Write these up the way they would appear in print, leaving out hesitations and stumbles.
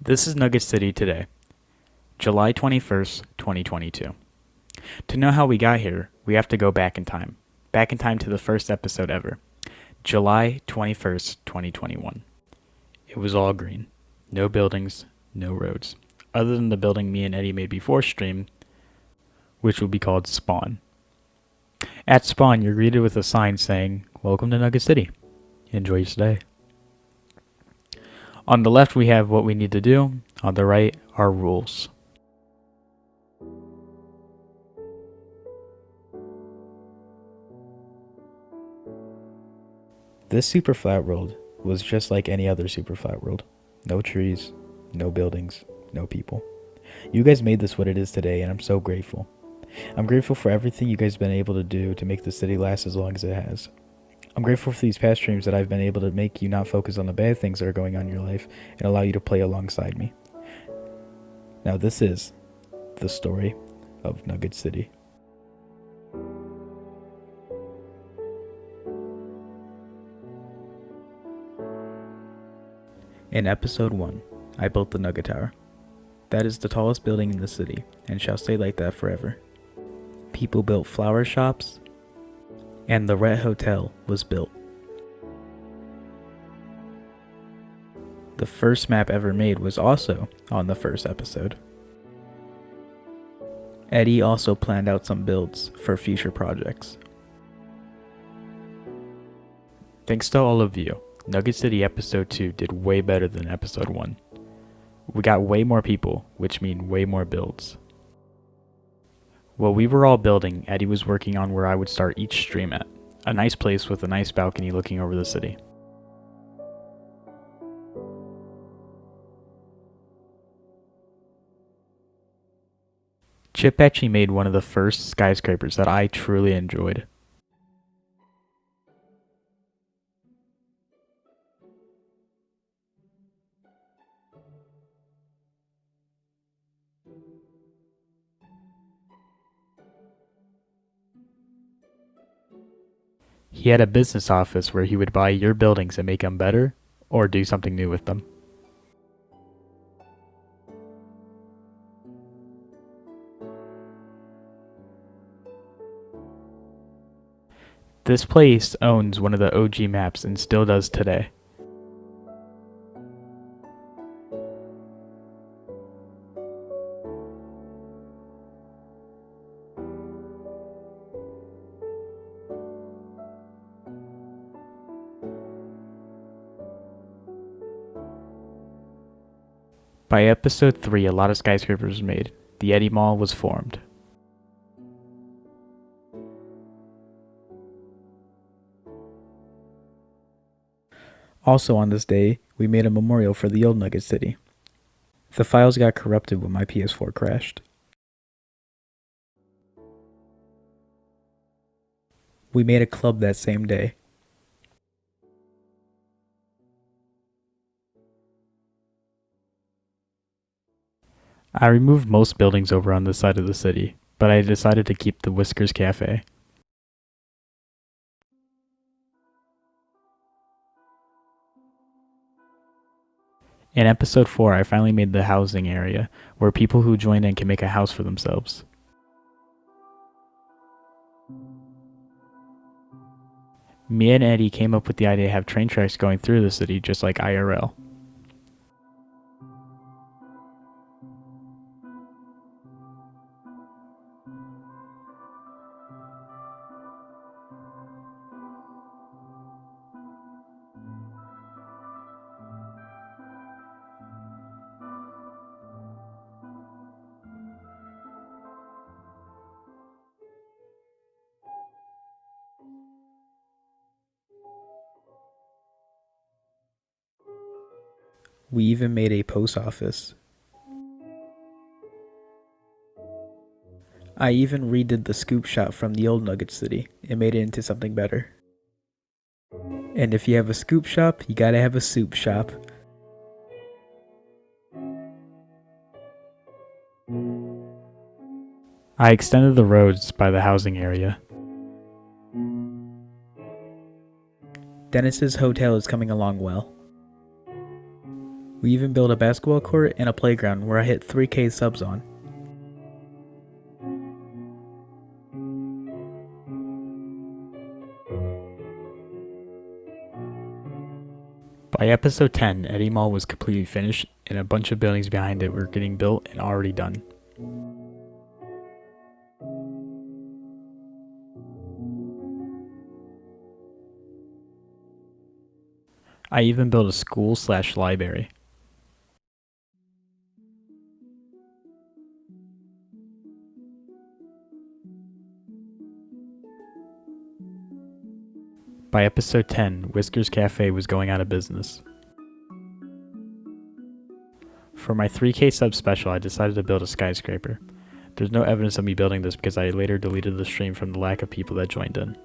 This is Nugget City today, July 21st, 2022. To know how we got here, we have to go back in time. Back in time to the first episode ever, July 21st, 2021. It was all green. No buildings, no roads. Other than the building me and Eddie made before stream, which will be called Spawn. At Spawn, you're greeted with a sign saying, "Welcome to Nugget City. Enjoy your stay." On the left, we have what we need to do. On the right, our rules. This super flat world was just like any other super flat world. No trees, no buildings, no people. You guys made this what it is today, and I'm so grateful. I'm grateful for everything you guys have been able to do to make the city last as long as it has. I'm grateful for these past streams that I've been able to make you not focus on the bad things that are going on in your life and allow you to play alongside me. Now this is the story of Nugget City. In episode 1, I built the Nugget Tower. That is the tallest building in the city and shall stay like that forever. People built flower shops, and the Red Hotel was built. The first map ever made was also on the first episode. Eddie also planned out some builds for future projects. Thanks to all of you, Nugget City episode 2 did way better than episode 1. We got way more people, which mean way more builds. While we were all building, Eddie was working on where I would start each stream at. A nice place with a nice balcony looking over the city. Chip actually made one of the first skyscrapers that I truly enjoyed. He had a business office where he would buy your buildings and make them better, or do something new with them. This place owns one of the OG maps and still does today. By episode 3, a lot of skyscrapers were made. The Eddie Mall was formed. Also on this day, we made a memorial for the old Nugget City. The files got corrupted when my PS4 crashed. We made a club that same day. I removed most buildings over on this side of the city, but I decided to keep the Whiskers Cafe. In episode 4, I finally made the housing area, where people who join in can make a house for themselves. Me and Eddie came up with the idea to have train tracks going through the city just like IRL. We even made a post office. I even redid the scoop shop from the old Nugget City and made it into something better. And if you have a scoop shop, you gotta have a soup shop. I extended the roads by the housing area. Dennis's hotel is coming along well. We even built a basketball court and a playground where I hit 3K subs on. By episode 10, Eddie Mall was completely finished and a bunch of buildings behind it were getting built and already done. I even built a school/library. By episode 10, Whiskers Cafe was going out of business. For my 3K sub special, I decided to build a skyscraper. There's no evidence of me building this because I later deleted the stream from the lack of people that joined in.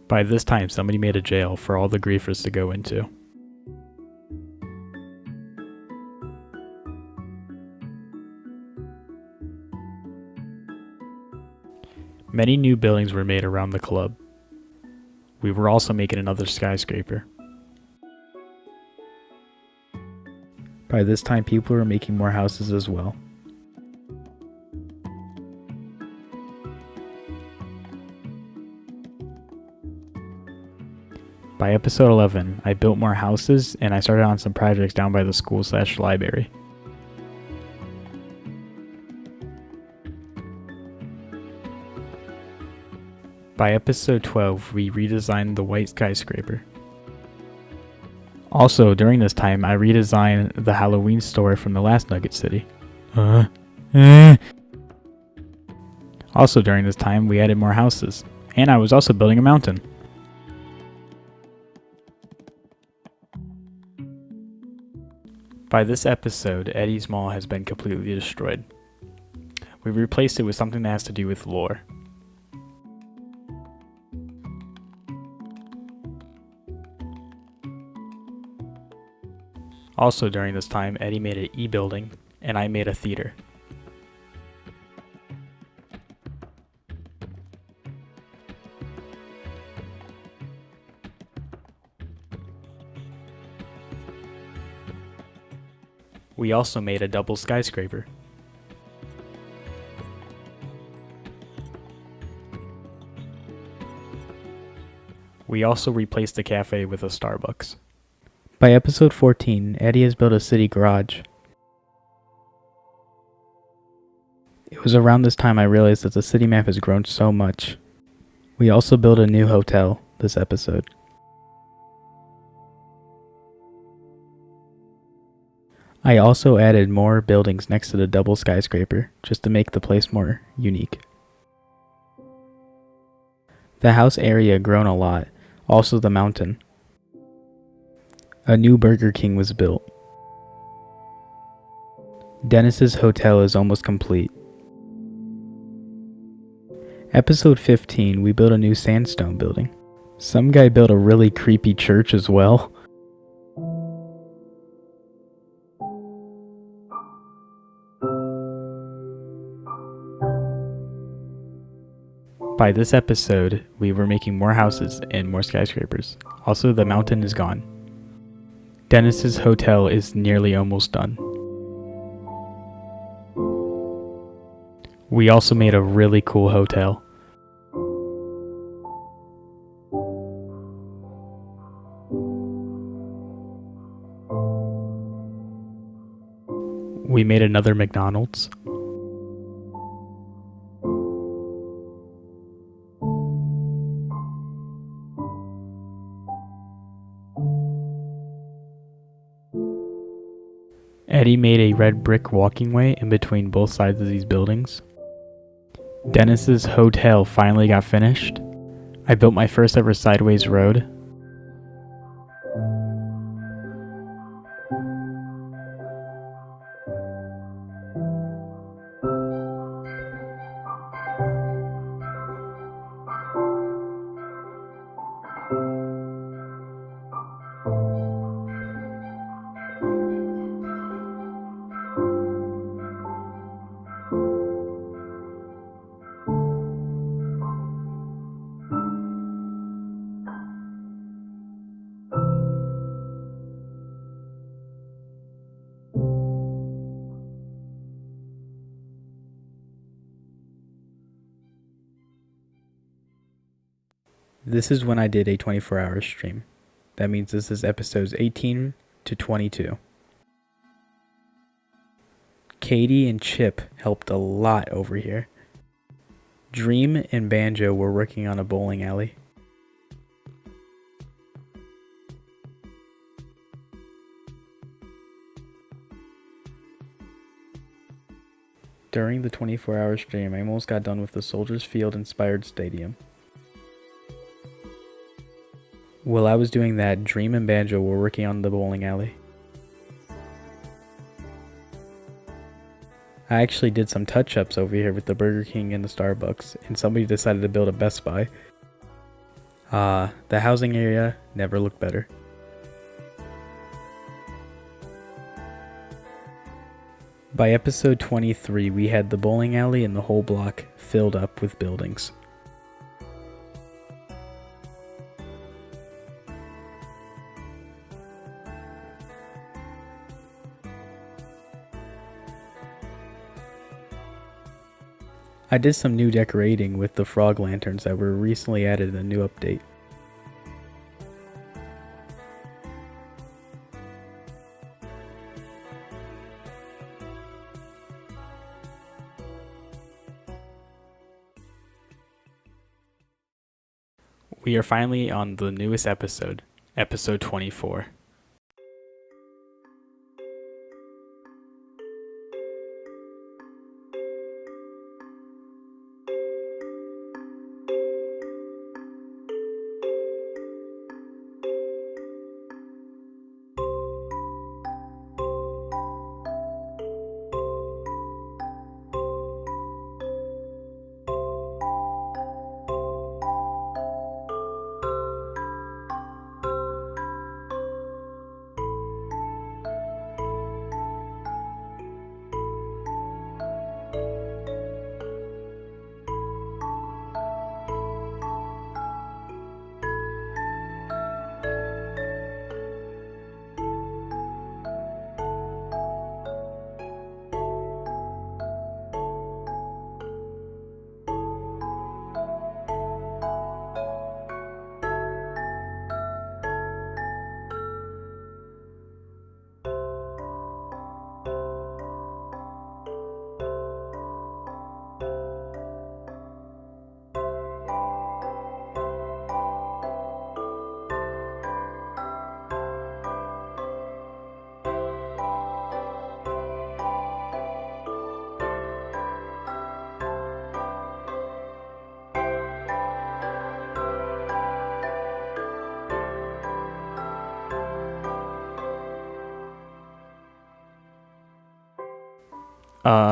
By this time, somebody made a jail for all the griefers to go into. Many new buildings were made around the club. We were also making another skyscraper. By this time, people were making more houses as well. By episode 11, I built more houses and I started on some projects down by the school/library. By episode 12, we redesigned the white skyscraper. Also, during this time, I redesigned the Halloween store from the last Nugget City. Also, during this time, we added more houses, and I was also building a mountain. By this episode, Eddie's Mall has been completely destroyed. We replaced it with something that has to do with lore. Also during this time, Eddie made an e-building, and I made a theater. We also made a double skyscraper. We also replaced the cafe with a Starbucks. By episode 14, Eddie has built a city garage. It was around this time I realized that the city map has grown so much. We also built a new hotel this episode. I also added more buildings next to the double skyscraper just to make the place more unique. The house area grown a lot, also the mountain. A new Burger King was built. Dennis's hotel is almost complete. Episode 15, we built a new sandstone building. Some guy built a really creepy church as well. By this episode, we were making more houses and more skyscrapers. Also, the mountain is gone. Dennis's hotel is nearly almost done. We also made a really cool hotel. We made another McDonald's. Eddie made a red brick walking way in between both sides of these buildings. Dennis's hotel finally got finished. I built my first ever sideways road. This is when I did a 24-hour stream. That means this is episodes 18 to 22. Katie and Chip helped a lot over here. Dream and Banjo were working on a bowling alley. During the 24-hour stream, I almost got done with the Soldiers Field inspired stadium. While I was doing that, Dream and Banjo were working on the bowling alley. I actually did some touch-ups over here with the Burger King and the Starbucks, and somebody decided to build a Best Buy. The housing area never looked better. By episode 23, we had the bowling alley and the whole block filled up with buildings. I did some new decorating with the frog lanterns that were recently added in a new update. We are finally on the newest episode, episode 24.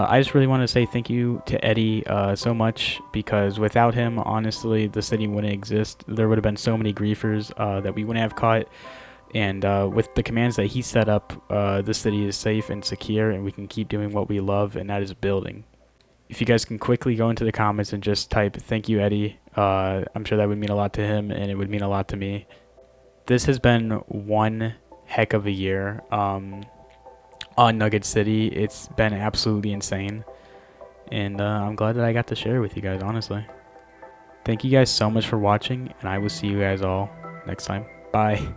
I just really want to say thank you to Eddie so much, because without him, honestly, the city wouldn't exist. There would have been so many griefers that we wouldn't have caught. And with the commands that he set up, the city is safe and secure, and we can keep doing what we love, and that is building. If you guys can quickly go into the comments and just type, "Thank you, Eddie," I'm sure that would mean a lot to him, and it would mean a lot to me. This has been one heck of a year. On Nugget City, it's been absolutely insane, and I'm glad that I got to share it with you guys, honestly. Thank you guys so much for watching, and I will see you guys all next time. Bye.